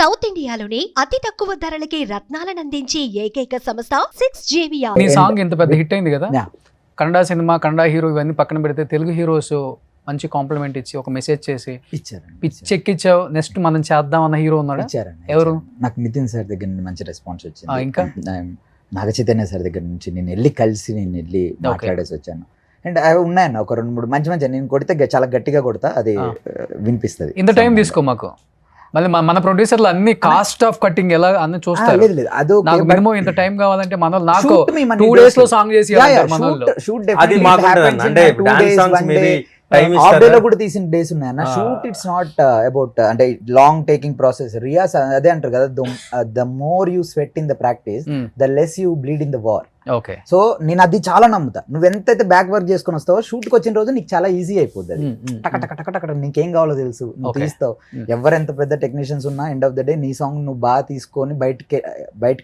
South ఇండియాలోనే అతి తక్కువ ధరలకి రత్నాలనందించే ఏకైక సంస్థ 6JVR. నీ సాంగ్ ఇంత పెద్ద హిట్ అయింది కదా, Yeah. Kannada cinema, Kannada hero ఇవన్నీ పక్కన పెడితే తెలుగు హీరోస్ మంచి కాంప్లిమెంట్ ఇచ్చి ఒక మెసేజ్ చేసి ఇచ్చారండి పిచ్చెక్కిచ్చావు, నెక్స్ట్ మనం చేద్దాం అన్న హీరో ఉన్నాడా? ఇచ్చారండి ఎవరు? నాకు నితిన్ సార్ దగ్గర నుండి మంచి రెస్పాన్స్ వచ్చింది. ఇంకా? నాగ చైతన్య సార్ దగ్గర నుంచి నేను వెళ్ళి మాట్లాడేసి వచ్చాను. అండ్ అవి ఉన్నాయన్న ఒక 2-3 మంచి నేను కొడితే చాలా గట్టిగా కొడతా, అది వినిపిస్తుంది. ఇంత టైం తీసుకో మాకు, మళ్ళీ మన ప్రొడ్యూసర్లు అన్ని కాస్ట్ ఆఫ్ కటింగ్ ఎలా అన్ని చూస్తారు. లేదు అదో నాకు మినిమం ఇంత టైం కావాలంటే మన నాకు 2 days లో సాంగ్ చేసి షూట్ అది మాకుంటుందన్న, అంటే dance songs maybe time of day లో ఇస్తారు. కూడా తీసిన డేస్ ఉన్నాయన్న. షూట్ ఇట్స్ నాట్ అబౌట్ అంటే లాంగ్ టేకింగ్ ప్రాసెస్. రియాస్ అదే అంటారు కదా, the more you sweat in the practice the less you bleed in the war. Okay, so నేను అది చాలా నమ్ముతా. నువ్వు ఎంతైతే బ్యాక్ వర్క్ చేసుకుని వస్తావో షూట్కి వచ్చిన రోజు నీకు చాలా ఈజీ అయిపోద్ది. టక టక టక టక నీకేం కావాలో తెలుసు, నువ్వు తీస్తావు. ఎవరెంత పెద్ద టెక్నీషియన్స్ ఉన్నా ఎండ్ ఆఫ్ ద డే నీ సాంగ్ నువ్వు బాగా తీసుకొని బయటకి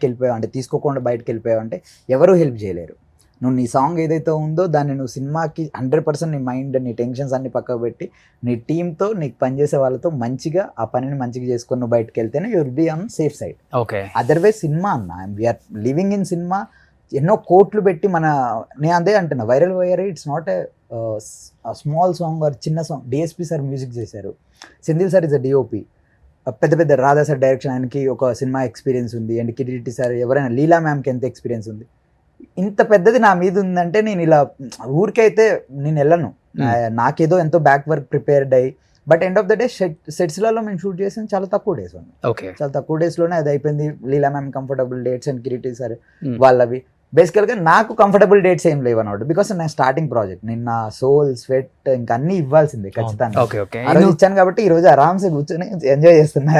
వెళ్ళిపోయావు అంటే, తీసుకోకుండా బయటకు వెళ్ళిపోయావు అంటే ఎవరు హెల్ప్ చేయలేరు. నువ్వు నీ సాంగ్ ఏదైతే ఉందో దాన్ని నువ్వు సినిమాకి 100% నీ మైండ్, నీ టెన్షన్స్ అన్ని పక్కకు పెట్టి నీ టీంతో, నీకు పనిచేసే వాళ్ళతో మంచిగా ఆ పనిని మంచిగా చేసుకొని నువ్వు బయటకు వెళ్తేనే you will be on safe side. Okay, otherwise cinema అన్న, వీఆర్ లివింగ్ ఇన్ సినిమా. ఎన్నో కోట్లు పెట్టి నేను అదే అంటున్నా, వైరల్ వైర్ it's not a small song or చిన్న సాంగ్. డిఎస్పి సార్ మ్యూజిక్ చేశారు, Senthil sir is a DOP, పెద్ద రాధా సార్ డైరెక్షన్, ఆయనకి ఒక సినిమా ఎక్స్పీరియన్స్ ఉంది. అండ్ కిరీటి సార్, ఎవరైనా లీలా మ్యామ్కి ఎంత ఎక్స్పీరియన్స్ ఉంది. ఇంత పెద్దది నా మీద ఉందంటే నేను ఇలా ఊరికైతే నేను వెళ్ళను. నాకేదో ఎంతో బ్యాక్ వర్క్ ప్రిపేర్డ్ అయ్యి, but end of the day సెట్స్లలో మేము షూట్ చేసింది చాలా తక్కువ డేస్ ఉంది. ఓకే, చాలా తక్కువ డేస్లోనే అది అయిపోయింది. Leela ma'am comfortable dates and Kireeti sir వాళ్ళవి. బేసికల్గా నాకు కంఫర్టబుల్ డేట్స్ ఏం లేవు అన్నమాట, బికాస్ నా స్టార్టింగ్ ప్రాజెక్ట్. నేను నా సోల్, స్వెట్ ఇంకా అన్ని ఇవ్వాల్సిందే ఖచ్చితంగా. Okay, okay. ఆ రోజు ఇచ్చాను కాబట్టి ఈ రోజు ఆరామ్సే కూర్చొని ఎంజాయ్ చేస్తున్నా.